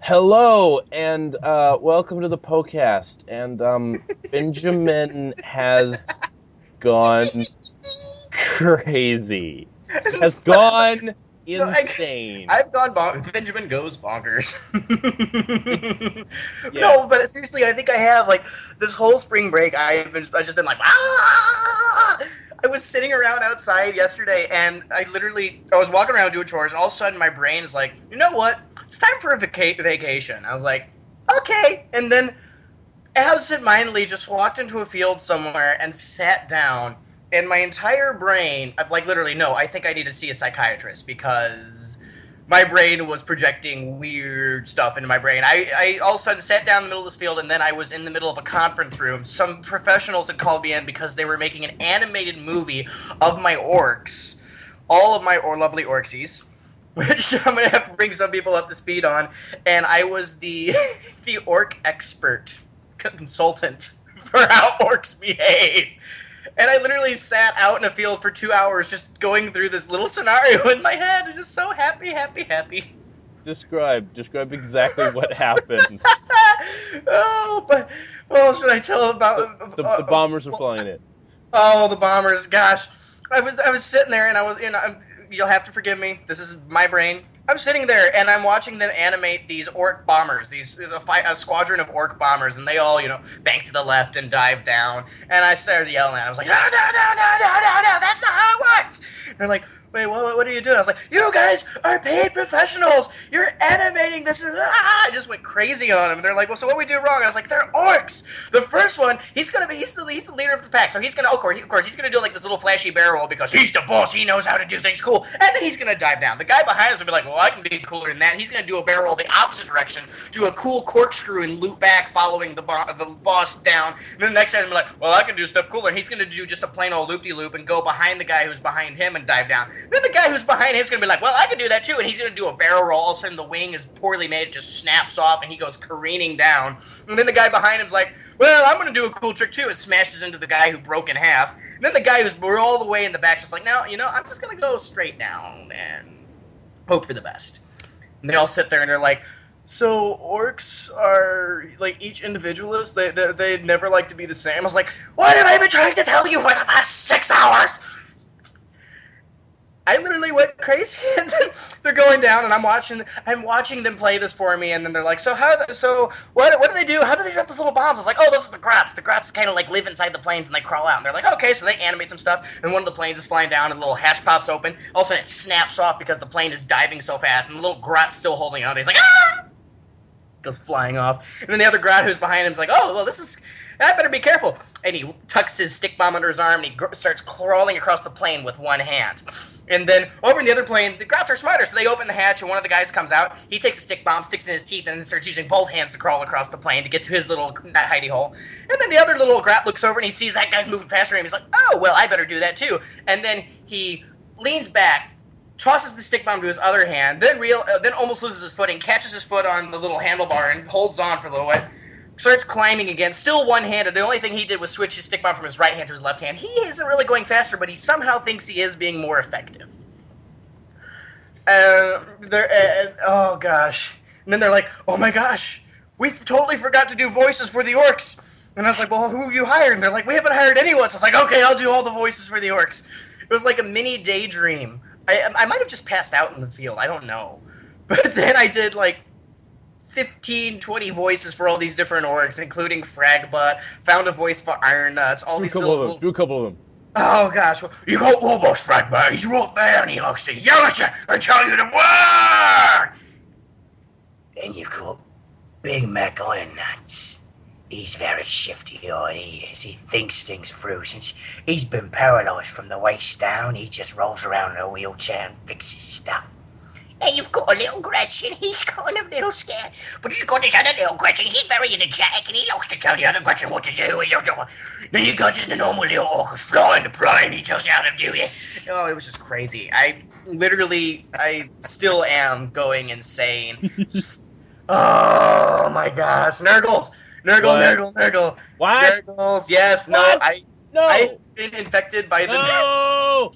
Hello and welcome to the Poe-Cast. And Benjamin has gone crazy. He has gone No, insane. I've gone Benjamin goes bonkers. Yeah. No, but seriously, I think I have like this whole spring break. I've just been like, ah! I was sitting around outside yesterday, and I was walking around doing chores, and all of a sudden my brain is like, you know what? It's time for a vacation. I was like, okay, and then absentmindedly just walked into a field somewhere and sat down. And my entire brain, like literally, no, I think I need to see a psychiatrist because my brain was projecting weird stuff into my brain. I all of a sudden sat down in the middle of this field, and then I was in the middle of a conference room. Some professionals had called me in because they were making an animated movie of my orcs, all of my lovely orksies, which I'm gonna have to bring some people up to speed on. And I was the the orc expert consultant for how orcs behave. And I literally sat out in a field for 2 hours just going through this little scenario in my head. I was just so happy, happy, happy. Describe exactly what happened. Oh, but what else should I tell about? The bombers are flying in. Oh, the bombers! Gosh, I was sitting there and I was in. You'll have to forgive me. This is my brain. I'm sitting there and I'm watching them animate these orc bombers, a squadron of orc bombers, and they all bank to the left and dive down. And I started yelling at it. I was like, no, no, no, no, no, no, no, that's not how it works. And they're like, wait, what are you doing? I was like, you guys are paid professionals. You're animating this. I just went crazy on them. And they're like, well, so what we do wrong? And I was like, they're orcs. The first one, he's the leader of the pack. So he's gonna, of course, he's gonna do like this little flashy barrel roll because he's the boss. He knows how to do things cool. And then he's gonna dive down. The guy behind us will be like, well, I can be cooler than that. He's gonna do a barrel roll the opposite direction, do a cool corkscrew and loop back, following the boss down. And then the next guy will be like, well, I can do stuff cooler. And he's gonna do just a plain old loop-de-loop and go behind the guy who's behind him and dive down. Then the guy who's behind him is going to be like, well, I can do that too. And he's going to do a barrel roll. All of a sudden, the wing is poorly made. It just snaps off, and he goes careening down. And then the guy behind him's like, well, I'm going to do a cool trick too. It smashes into the guy who broke in half. And then the guy who's all the way in the back just like, no, I'm just going to go straight down and hope for the best. And they all sit there, and they're like, so orcs are like each individualist. They never like to be the same. I was like, what have I been trying to tell you for the past 6 hours? I literally went crazy, and then they're going down, and I'm watching them play this for me, and then they're like, so what do they do? How do they drop those little bombs? I was like, oh, those are the grots. The grots kind of like live inside the planes, and they crawl out, and they're like, okay, so they animate some stuff, and one of the planes is flying down, and the little hatch pops open. All of a sudden, it snaps off because the plane is diving so fast, and the little grot's still holding on. He's like, ah! Goes flying off, and then the other grot who's behind him is like, oh, well, I better be careful. And he tucks his stick bomb under his arm, and he starts crawling across the plane with one hand. And then over in the other plane, the grots are smarter, so they open the hatch, and one of the guys comes out. He takes a stick bomb, sticks it in his teeth, and then starts using both hands to crawl across the plane to get to his little hidey hole. And then the other little grot looks over, and he sees that guy's moving faster, and he's like, oh, well, I better do that too. And then he leans back, tosses the stick bomb to his other hand, then almost loses his footing, catches his foot on the little handlebar, and holds on for a little bit. Starts climbing again, still one-handed. The only thing he did was switch his stick bomb from his right hand to his left hand. He isn't really going faster, but he somehow thinks he is being more effective. Oh gosh. And then they're like, oh my gosh, we totally forgot to do voices for the orcs. And I was like, well, who have you hired? And they're like, we haven't hired anyone. So I was like, okay, I'll do all the voices for the orcs. It was like a mini daydream. I might have just passed out in the field. I don't know. But then I did like 15, 20 voices for all these different orcs, including Fragbutt, found a voice for Iron Nuts, all these little... Do a couple of them. Oh, gosh. You got Warboss Fragbutt. He's right there, and he likes to yell at you and tell you the word! Then you've got Big Mac Iron Nuts. He's very shifty, he is. He thinks things through. Since he's been paralysed from the waist down, he just rolls around in a wheelchair and fixes stuff. And you've got a little Gretchen, he's kind of a little scared. But you've got this other little Gretchen, he's very energetic and he likes to tell the other Gretchen what to do. Then you got just the normal little orc who's flying the plane, he tells you how to do it. Oh, it was just crazy. I still am going insane. Oh my gosh. Nergal. What? Nergals, yes, What? I've been infected by the... No!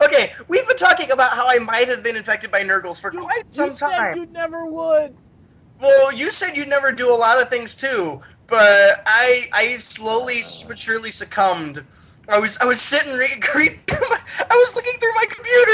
Okay, we've been talking about how I might have been infected by Nergals for quite some You said time. you never would. Well, you said you'd never do a lot of things too, but I slowly but surely succumbed. I was sitting I was looking through my computer.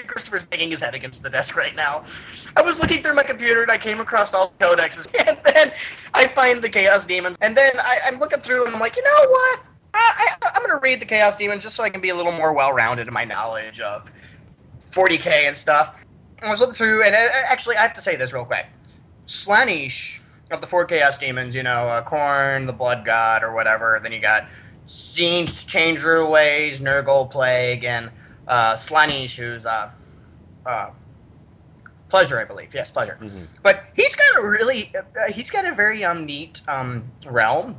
Christopher's banging his head against the desk right now. I was looking through my computer and I came across all the codexes, and then I find the Chaos Demons, and then I'm looking through and I'm like, you know what? I'm gonna read the Chaos Demons just so I can be a little more well-rounded in my knowledge of 40k and stuff. I was looking through, and actually I have to say this real quick. Slaanesh of the 4 Chaos Demons, you know, Khorne, the Blood God, or whatever. Then you got Tzeentch, Changer of Ways, Nergal, Plague, and Slaanesh, who's Pleasure, I believe. Yes, Pleasure. Mm-hmm. But he's got a very neat realm.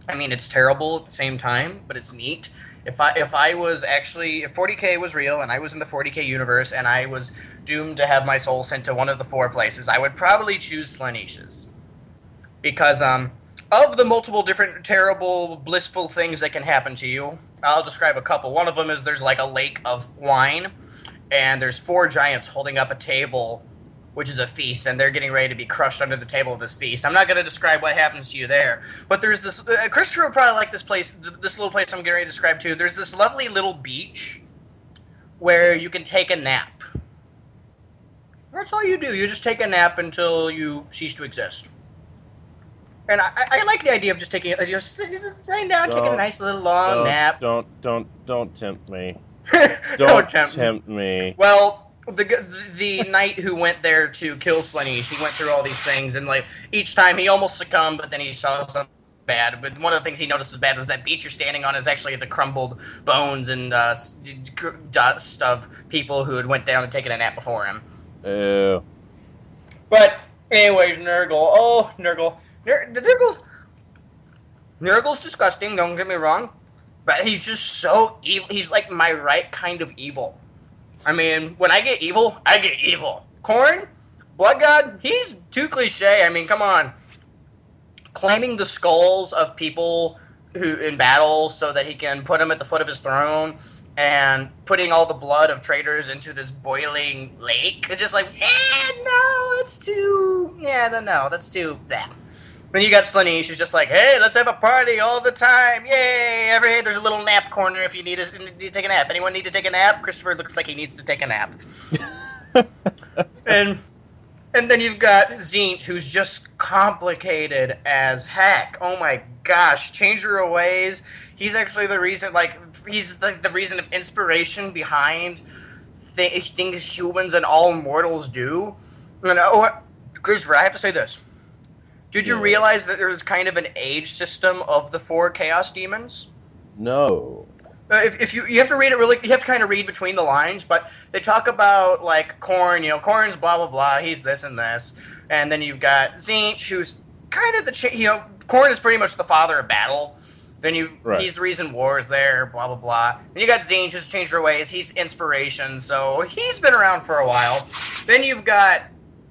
I mean, it's terrible at the same time, but it's neat. If 40k was real and I was in the 40k universe and I was doomed to have my soul sent to one of the 4 places, I would probably choose Slaanesh's. Because of the multiple different terrible, blissful things that can happen to you, I'll describe a couple. One of them is there's like a lake of wine, and there's 4 giants holding up a table, which is a feast, and they're getting ready to be crushed under the table of this feast. I'm not going to describe what happens to you there, but there's this... Christopher would probably like this place, this little place I'm getting ready to describe too. There's this lovely little beach where you can take a nap. That's all you do. You just take a nap until you cease to exist. And I like the idea of just just sitting down, taking a nice little long nap. Don't tempt me. Don't tempt me. Well, the knight who went there to kill Slaanesh, he went through all these things, and like each time he almost succumbed, but then he saw something bad. But one of the things he noticed was bad was that beach you're standing on is actually the crumbled bones and dust of people who had went down and taken a nap before him. Ew. But anyways, Nergal. Oh, Nergal. Nergal's disgusting, don't get me wrong, but he's just so evil. He's like my right kind of evil. I mean, when I get evil, I get evil. Khorne, Blood God, he's too cliche. I mean, come on. Claiming the skulls of people who in battle so that he can put them at the foot of his throne, and putting all the blood of traitors into this boiling lake. It's just like, that's too that. Then you got Slaanesh, who's just like, hey, let's have a party all the time. Yay! Hey, there's a little nap corner if you need to take a nap. Anyone need to take a nap? Christopher looks like he needs to take a nap. and then you've got Tzeentch, who's just complicated as heck. Oh my gosh. Changer of Ways. He's actually the reason, he's the reason of inspiration behind things humans and all mortals do. Christopher, I have to say this. Did you realize that there's kind of an age system of the 4 Chaos Demons? No. If you have to read it you have to kind of read between the lines, but they talk about like Khorne, Khorne's blah blah blah, he's this and this, and then you've got Tzeentch, who's kind of Khorne is pretty much the father of battle. Then he's the reason war is there, blah blah blah. Then you got Tzeentch, who's changed her ways, he's inspiration, so he's been around for a while. Then you've got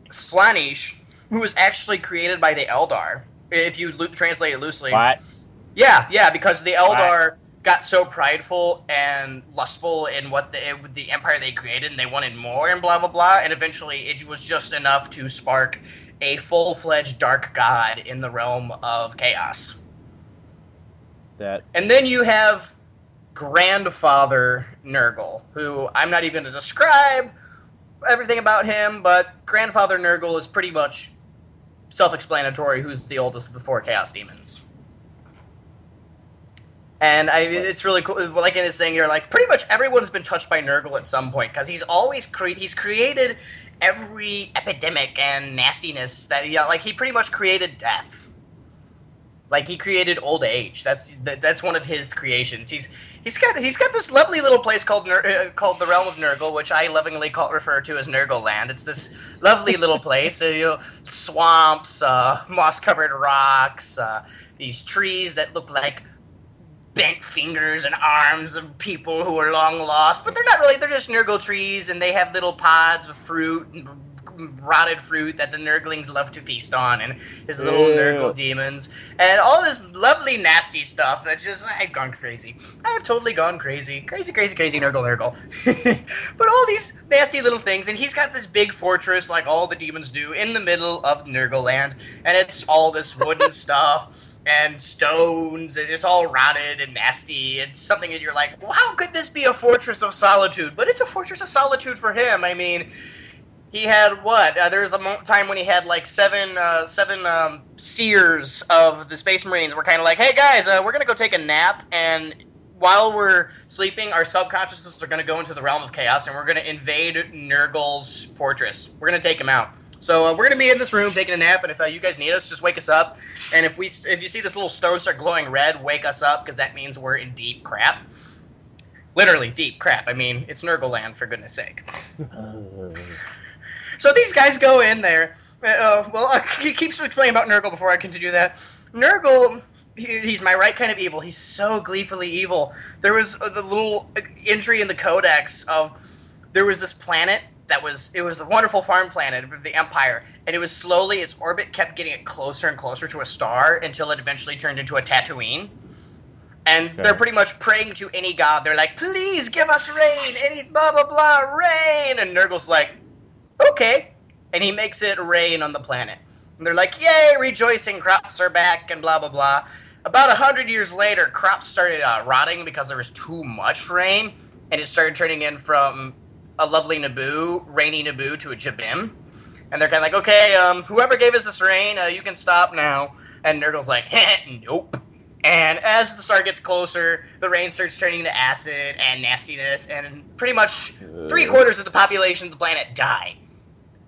Slaanesh, who was actually created by the Eldar, if you translate it loosely. What? Yeah, because the Eldar got so prideful and lustful in what the empire they created, and they wanted more and blah, blah, blah, and eventually it was just enough to spark a full-fledged dark god in the realm of chaos. And then you have Grandfather Nergal, who I'm not even going to describe everything about him, but Grandfather Nergal is pretty much self-explanatory who's the oldest of the 4 Chaos Demons. And it's really cool. Like in this thing, you're like, pretty much everyone's been touched by Nergal at some point, because he's always he's created every epidemic and nastiness that he pretty much created death. Like he created old age. That's one of his creations. He's got this lovely little place called the Realm of Nergal, which I lovingly refer to as Nergal Land. It's this lovely little place. Swamps, moss-covered rocks, these trees that look like bent fingers and arms of people who are long lost, but they're not really. They're just Nergal trees, and they have little pods of fruit and rotted fruit that the Nerglings love to feast on, and his little Ew. Nergal demons, and all this lovely, nasty stuff that just, I've gone crazy. I have totally gone crazy. Crazy, Nergal. But all these nasty little things, and he's got this big fortress, like all the demons do, in the middle of Nergal land, and it's all this wooden stuff. And stones, and it's all rotted and nasty. It's something that you're like, well, how could this be a fortress of solitude? But it's a fortress of solitude for him. I mean, he had what? There was a time when he had like seven seers of the Space Marines were kind of like, hey guys, we're gonna go take a nap, and while we're sleeping, our subconsciouses are gonna go into the realm of chaos, and we're gonna invade Nergal's fortress. We're gonna take him out. So we're gonna be in this room taking a nap, and if you guys need us, just wake us up. And if you see this little stone start glowing red, wake us up, because that means we're in deep crap. Literally deep crap. I mean, it's Nergal land, for goodness sake. So these guys go in there. He keeps explaining about Nergal before I continue that. Nergal, he's my right kind of evil. He's so gleefully evil. There was the little entry in the codex of there was this planet. It was a wonderful farm planet of the Empire, and it was slowly, its orbit kept getting it closer and closer to a star until it eventually turned into a Tatooine. And they're pretty much praying to any god. They're like, please give us rain, any blah, blah, blah, rain. And Nergal's like, okay. And he makes it rain on the planet. And they're like, yay, rejoicing, crops are back, and blah, blah, blah. About 100 years later, crops started rotting because there was too much rain, and it started turning in from a lovely Naboo, rainy Naboo, to a Jabim. And they're kind of like, okay, whoever gave us this rain, you can stop now. And Nergal's like, nope. And as the star gets closer, the rain starts turning into acid and nastiness, and pretty much 3/4 of the population of the planet die.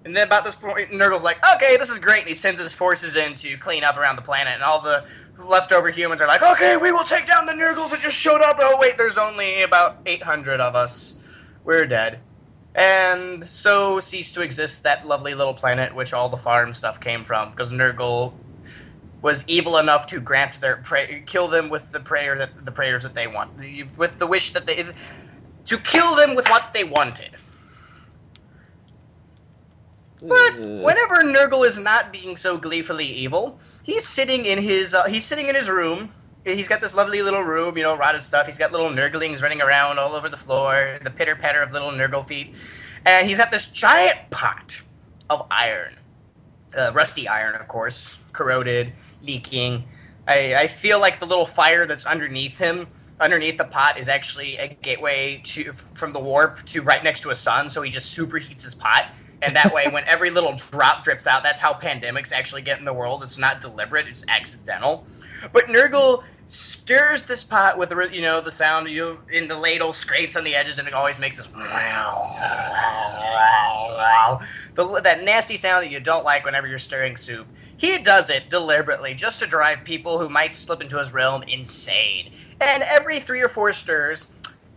And then about this point, Nergal's like, okay, this is great, and he sends his forces in to clean up around the planet, and all the leftover humans are like, okay, we will take down the Nergals that just showed up. Oh, wait, there's only about 800 of us. We're dead. And so ceased to exist that lovely little planet which all the farm stuff came from, because Nergal was evil enough to grant kill them with the prayers that they want, with the wish that to kill them with what they wanted. But whenever Nergal is not being so gleefully evil, he's sitting in his room. He's got this lovely little room, rotted stuff. He's got little Nerglings running around all over the floor, the pitter-patter of little Nergal feet. And he's got this giant pot of iron. Rusty iron, of course. Corroded, leaking. I feel like the little fire that's underneath him, underneath the pot, is actually a gateway from the warp to right next to a sun, so he just superheats his pot. And that way, when every little drop drips out, that's how pandemics actually get in the world. It's not deliberate, it's accidental. But Nergal stirs this pot with the sound in the ladle scrapes on the edges, and it always makes this that nasty sound that you don't like whenever you're stirring soup. He does it deliberately just to drive people who might slip into his realm insane. And every 3 or 4 stirs,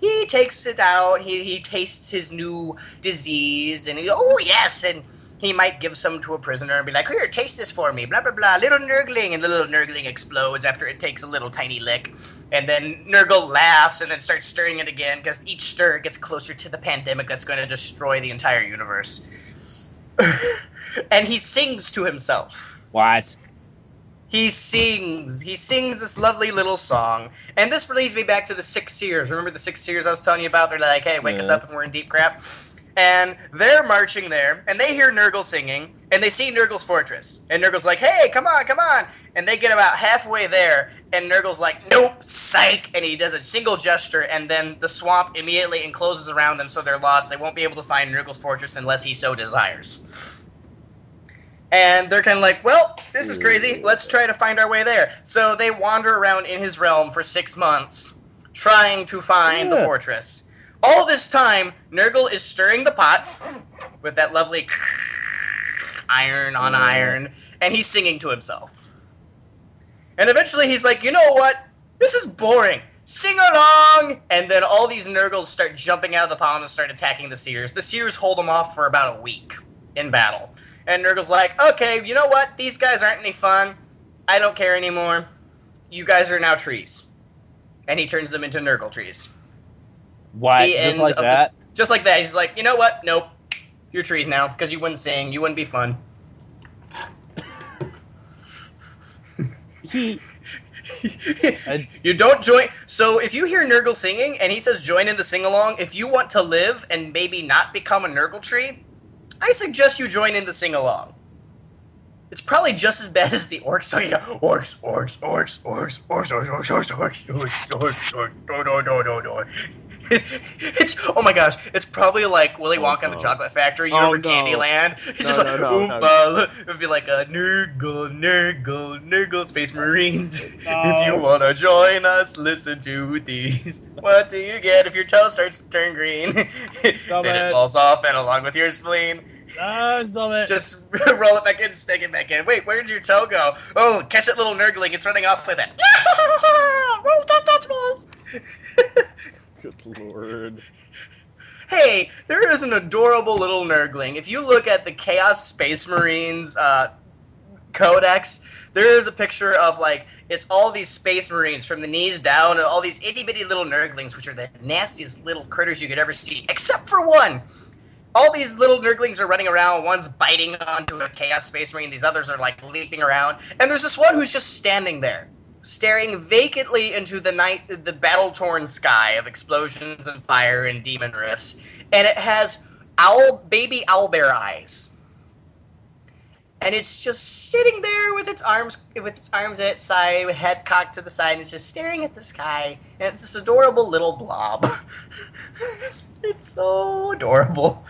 he takes it out. He tastes his new disease, and oh yes, and he might give some to a prisoner and be like, here, taste this for me, blah, blah, blah, little Nergling. And the little Nergling explodes after it takes a little tiny lick. And then Nergal laughs and then starts stirring it again, because each stir gets closer to the pandemic that's going to destroy the entire universe. And he sings to himself. What? He sings this lovely little song. And this leads me back to the 6 seers. Remember the 6 seers I was telling you about? They're like, hey, wake us up and we're in deep crap. And they're marching there, and they hear Nergal singing, and they see Nergal's fortress. And Nergal's like, hey, come on, come on. And they get about halfway there, and Nergal's like, nope, psych. And he does a single gesture, and then the swamp immediately encloses around them, so they're lost. They won't be able to find Nergal's fortress unless he so desires. And they're kind of like, well, this is crazy. Let's try to find our way there. So they wander around in his realm for 6 months, trying to find the fortress. All this time, Nergal is stirring the pot with that lovely iron on iron, and he's singing to himself. And eventually he's like, you know what? This is boring. Sing along! And then all these Nergals start jumping out of the pond and start attacking the Seers. The Seers hold them off for about a week in battle. And Nergal's like, okay, you know what? These guys aren't any fun. I don't care anymore. You guys are now trees. And he turns them into Nergal trees. What? Just like that? Just like that. He's like, you know what? Nope. You're trees now, because you wouldn't sing, you wouldn't be fun. You don't join. So if you hear Nergal singing and he says join in the sing-along, if you want to live and maybe not become a Nergal tree, I suggest you join in the sing-along. It's probably just as bad as the orcs. So you go, orcs, orcs, orcs, orcs, orcs, orcs, orcs, orcs, orcs, orcs, orcs, orcs, it's, oh my gosh, it's probably like Willy Wonka and the Chocolate Factory. You remember Candyland? It's just like, Oompa. It would be like a Nergal, Nergal, Nergal Space Marines. If you want to join us, listen to these. What do you get if your toe starts to turn green? Then it falls off and along with your spleen. Stop it. Just roll it back in, stick it back in. Wait, where did your toe go? Oh, catch that little Nergling. It's running off with it. Roll that dodgeball. Good lord. Hey, there is an adorable little Nergling. If you look at the Chaos Space Marines codex, there is a picture of, like, it's all these Space Marines from the knees down and all these itty-bitty little Nerglings, which are the nastiest little critters you could ever see, except for one. All these little Nerglings are running around. One's biting onto a Chaos Space Marine. These others are, like, leaping around. And there's this one who's just standing there, staring vacantly into the night, the battle-torn sky of explosions and fire and demon rifts. And it has baby owlbear eyes. And it's just sitting there with its arms at its side, with head cocked to the side, and it's just staring at the sky. And it's this adorable little blob. It's so adorable.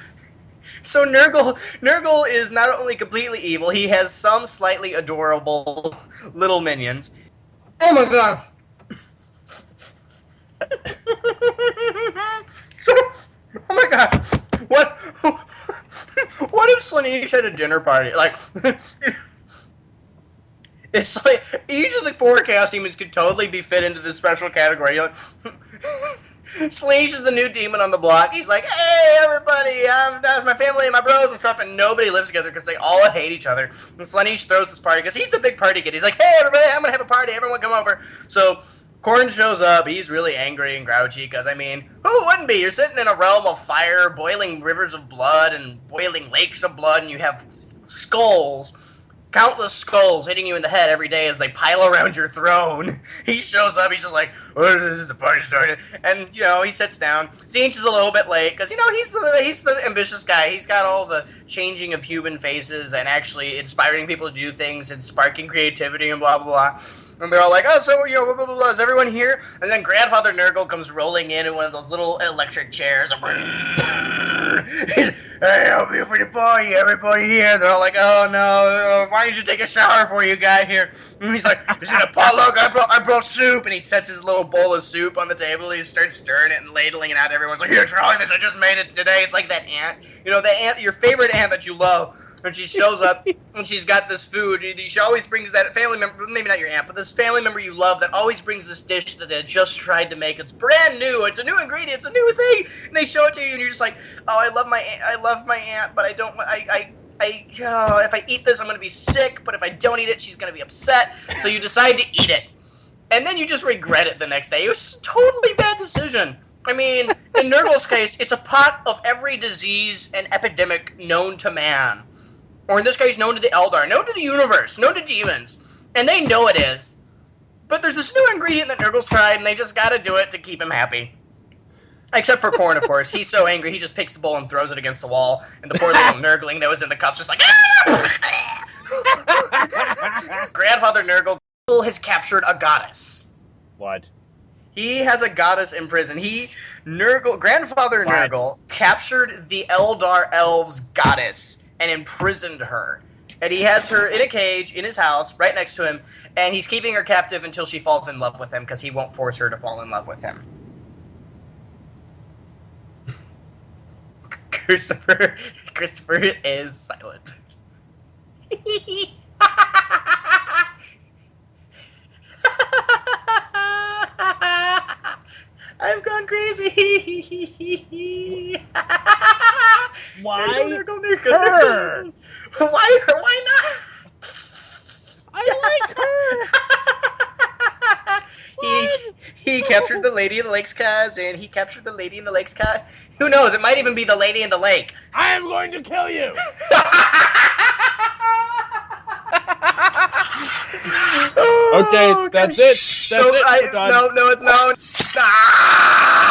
So Nergal is not only completely evil, he has some slightly adorable little minions. Oh my god! Oh my god! What if Slaanesh had a dinner party? Like, it's like each of the 4 Chaos Demons could totally be fit into this special category. You're like, Slaanesh is the new demon on the block. He's like, hey, everybody, that's my family and my bros and stuff, and nobody lives together because they all hate each other. And Slaanesh throws this party because he's the big party kid. He's like, hey, everybody, I'm going to have a party. Everyone come over. So Khorne shows up. He's really angry and grouchy because, I mean, who wouldn't be? You're sitting in a realm of fire, boiling rivers of blood and boiling lakes of blood, and you have skulls. Countless skulls hitting you in the head every day as they pile around your throne. He shows up, he's just like, oh, the party started. And, you know, he sits down. Tzeentch is a little bit late, because, you know, he's the ambitious guy. He's got all the changing of human faces and actually inspiring people to do things and sparking creativity and blah, blah, blah. And they're all like, oh, so, you know, blah, blah, blah, blah. Is everyone here? And then Grandfather Nergal comes rolling in one of those little electric chairs. He's, hey, I'll be for the party, everybody here. And they're all like, oh, no, why didn't you take a shower before you got here? And he's like, is it a potluck? I brought soup. And he sets his little bowl of soup on the table. He starts stirring it and ladling it out. Everyone's like, here, try this. I just made it today. It's like that aunt. You know, the aunt, your favorite aunt that you love. And she shows up, and she's got this food. She always brings that family member, maybe not your aunt, but this family member you love that always brings this dish that they just tried to make. It's brand new. It's a new ingredient. It's a new thing. And they show it to you, and you're just like, oh, I love my aunt, but I don't, if I eat this, I'm going to be sick. But if I don't eat it, she's going to be upset. So you decide to eat it. And then you just regret it the next day. It was a totally bad decision. I mean, in Nergal's case, it's a pot of every disease and epidemic known to man. Or in this case, known to the Eldar, known to the universe, known to demons. And they know it is. But there's this new ingredient that Nergal's tried, and they just gotta do it to keep him happy. Except for Khorne, of course. He's so angry, he just picks the bowl and throws it against the wall. And the poor little Nergling that was in the cup's just like, Grandfather Nergal has captured a goddess. What? He has a goddess in prison. Grandfather Nergal captured the Eldar elves' goddess and imprisoned her. And he has her in a cage in his house right next to him, and he's keeping her captive until she falls in love with him because he won't force her to fall in love with him. Christopher is silent. I've gone crazy. Why her? Why not? I like her. He captured the Lady in the Lake's cousin. He captured the Lady in the Lake's cousin. Who knows? It might even be the Lady in the Lake. I am going to kill you. Oh, Okay, that's it. That's it. We're done. No, it's not. Ah!